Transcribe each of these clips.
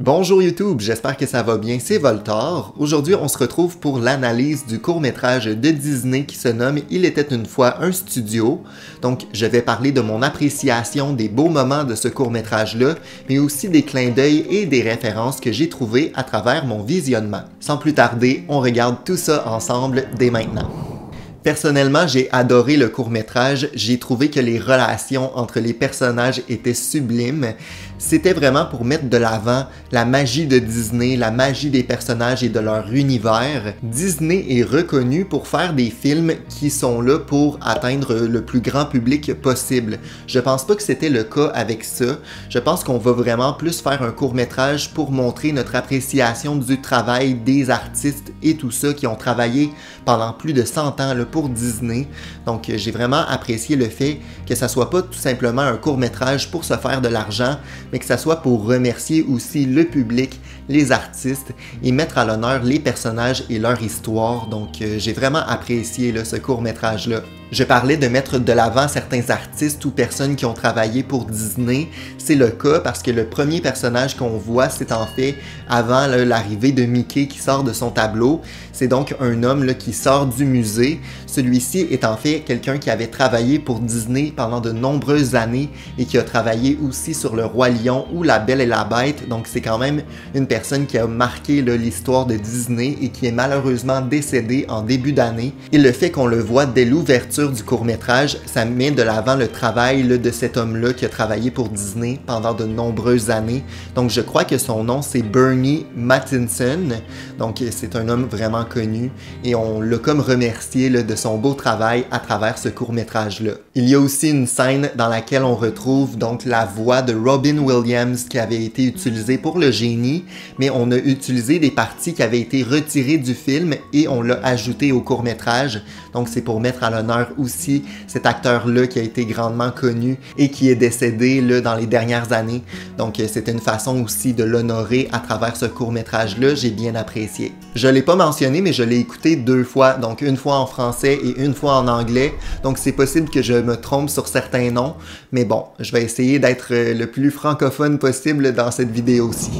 Bonjour YouTube, j'espère que ça va bien, c'est Voltor. Aujourd'hui, on se retrouve pour l'analyse du court-métrage de Disney qui se nomme « Il était une fois un studio ». Donc, je vais parler de mon appréciation des beaux moments de ce court-métrage-là, mais aussi des clins d'œil et des références que j'ai trouvées à travers mon visionnement. Sans plus tarder, on regarde tout ça ensemble dès maintenant. Personnellement, j'ai adoré le court-métrage, j'ai trouvé que les relations entre les personnages étaient sublimes. C'était vraiment pour mettre de l'avant la magie de Disney, la magie des personnages et de leur univers. Disney est reconnu pour faire des films qui sont là pour atteindre le plus grand public possible. Je pense pas que c'était le cas avec ça. Je pense qu'on va vraiment plus faire un court-métrage pour montrer notre appréciation du travail des artistes et tout ça qui ont travaillé pendant plus de 100 ans là, pour Disney. Donc j'ai vraiment apprécié le fait que ça soit pas tout simplement un court-métrage pour se faire de l'argent, mais que ça soit pour remercier aussi le public, les artistes et mettre à l'honneur les personnages et leur histoire. Donc j'ai vraiment apprécié là, ce court-métrage-là. Je parlais de mettre de l'avant certains artistes ou personnes qui ont travaillé pour Disney. C'est le cas parce que le premier personnage qu'on voit, c'est en fait avant l'arrivée de Mickey qui sort de son tableau. C'est donc un homme là, qui sort du musée. Celui-ci est en fait quelqu'un qui avait travaillé pour Disney pendant de nombreuses années et qui a travaillé aussi sur Le Roi Lion ou La Belle et la Bête. Donc c'est quand même une personne qui a marqué l'histoire de Disney et qui est malheureusement décédée en début d'année. Et le fait qu'on le voit dès l'ouverture du court-métrage, ça met de l'avant le travail de cet homme-là qui a travaillé pour Disney pendant de nombreuses années. Donc je crois que son nom c'est Bernie Mattinson. Donc c'est un homme vraiment connu et on l'a comme remercié de son beau travail à travers ce court-métrage-là. Il y a aussi une scène dans laquelle on retrouve donc la voix de Robin Williams qui avait été utilisée pour le génie, mais on a utilisé des parties qui avaient été retirées du film et on l'a ajouté au court-métrage. Donc c'est pour mettre à l'honneur aussi cet acteur-là qui a été grandement connu et qui est décédé là, dans les dernières années. Donc c'était une façon aussi de l'honorer à travers ce court-métrage-là, j'ai bien apprécié. Je l'ai pas mentionné, mais je l'ai écouté 2 fois, donc une fois en français et une fois en anglais. Donc c'est possible que je me trompe sur certains noms, mais bon, je vais essayer d'être le plus francophone possible dans cette vidéo-ci.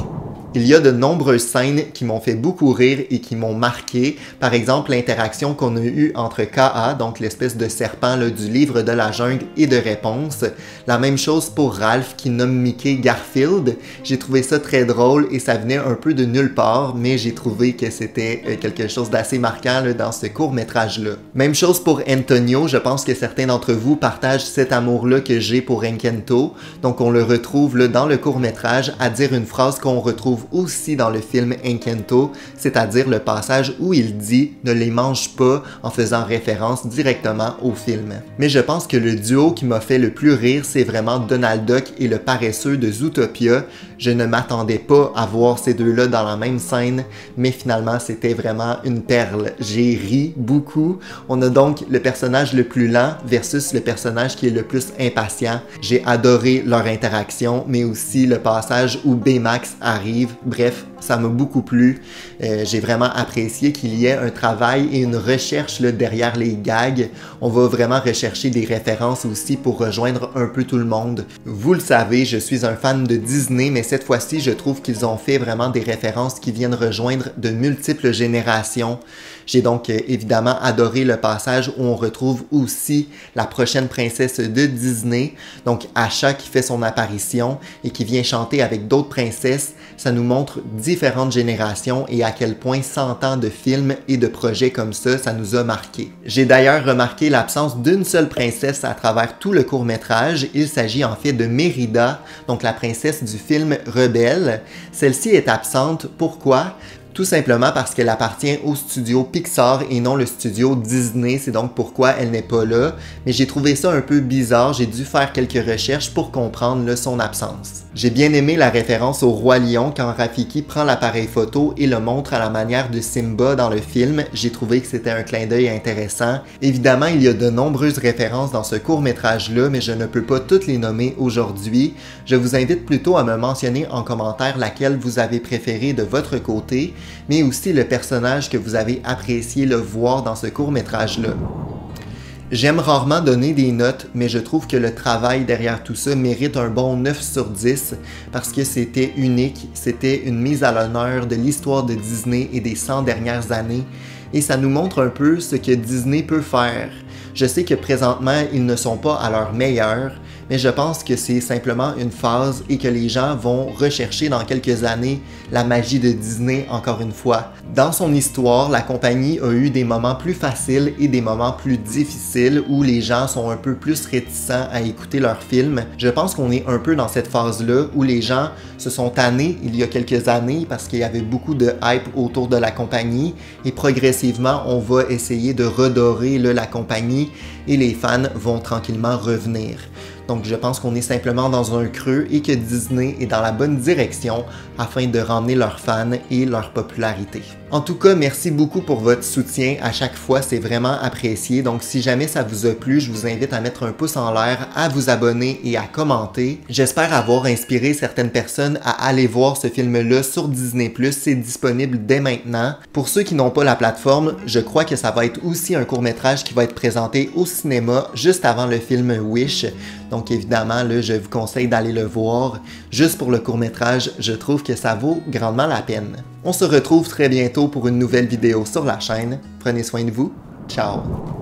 Il y a de nombreuses scènes qui m'ont fait beaucoup rire et qui m'ont marqué. Par exemple, l'interaction qu'on a eue entre K.A., donc l'espèce de serpent là, du livre de la jungle et de Réponse. La même chose pour Ralph qui nomme Mickey Garfield. J'ai trouvé ça très drôle et ça venait un peu de nulle part, mais j'ai trouvé que c'était quelque chose d'assez marquant là, dans ce court-métrage-là. Même chose pour Antonio, je pense que certains d'entre vous partagent cet amour-là que j'ai pour Encanto. Donc on le retrouve là, dans le court-métrage à dire une phrase qu'on retrouve aussi dans le film Encanto, c'est-à-dire le passage où il dit « ne les mange pas » en faisant référence directement au film. Mais je pense que le duo qui m'a fait le plus rire, c'est vraiment Donald Duck et le paresseux de Zootopia. Je ne m'attendais pas à voir ces deux-là dans la même scène, mais finalement c'était vraiment une perle. J'ai ri beaucoup. On a donc le personnage le plus lent versus le personnage qui est le plus impatient. J'ai adoré leur interaction, mais aussi le passage où Baymax arrive. Bref, ça m'a beaucoup plu. J'ai vraiment apprécié qu'il y ait un travail et une recherche là, derrière les gags. On va vraiment rechercher des références aussi pour rejoindre un peu tout le monde. Vous le savez, je suis un fan de Disney, mais cette fois-ci, je trouve qu'ils ont fait vraiment des références qui viennent rejoindre de multiples générations. J'ai donc évidemment adoré le passage où on retrouve aussi la prochaine princesse de Disney, donc Asha qui fait son apparition et qui vient chanter avec d'autres princesses. Ça nous montre différentes générations et à quel point 100 ans de films et de projets comme ça nous a marqué. J'ai d'ailleurs remarqué l'absence d'une seule princesse à travers tout le court-métrage. Il s'agit en fait de Mérida, donc la princesse du film Rebelle. Celle-ci est absente. Pourquoi? Tout simplement parce qu'elle appartient au studio Pixar et non le studio Disney, c'est donc pourquoi elle n'est pas là. Mais j'ai trouvé ça un peu bizarre, j'ai dû faire quelques recherches pour comprendre là, son absence. J'ai bien aimé la référence au Roi Lion quand Rafiki prend l'appareil photo et le montre à la manière de Simba dans le film. J'ai trouvé que c'était un clin d'œil intéressant. Évidemment, il y a de nombreuses références dans ce court-métrage-là, mais je ne peux pas toutes les nommer aujourd'hui. Je vous invite plutôt à me mentionner en commentaire laquelle vous avez préféré de votre côté, mais aussi le personnage que vous avez apprécié le voir dans ce court-métrage-là. J'aime rarement donner des notes, mais je trouve que le travail derrière tout ça mérite un bon 9 sur 10 parce que c'était unique, c'était une mise à l'honneur de l'histoire de Disney et des 100 dernières années et ça nous montre un peu ce que Disney peut faire. Je sais que présentement, ils ne sont pas à leur meilleur, mais je pense que c'est simplement une phase et que les gens vont rechercher dans quelques années la magie de Disney encore une fois. Dans son histoire, la compagnie a eu des moments plus faciles et des moments plus difficiles où les gens sont un peu plus réticents à écouter leurs films. Je pense qu'on est un peu dans cette phase-là où les gens se sont tannés il y a quelques années parce qu'il y avait beaucoup de hype autour de la compagnie et progressivement, on va essayer de redorer la compagnie et les fans vont tranquillement revenir. Donc je pense qu'on est simplement dans un creux et que Disney est dans la bonne direction afin de ramener leurs fans et leur popularité. En tout cas, merci beaucoup pour votre soutien à chaque fois, c'est vraiment apprécié. Donc si jamais ça vous a plu, je vous invite à mettre un pouce en l'air, à vous abonner et à commenter. J'espère avoir inspiré certaines personnes à aller voir ce film-là sur Disney+, c'est disponible dès maintenant. Pour ceux qui n'ont pas la plateforme, je crois que ça va être aussi un court-métrage qui va être présenté au cinéma juste avant le film Wish. Donc évidemment, là, je vous conseille d'aller le voir. Juste pour le court-métrage, je trouve que ça vaut grandement la peine. On se retrouve très bientôt pour une nouvelle vidéo sur la chaîne. Prenez soin de vous. Ciao!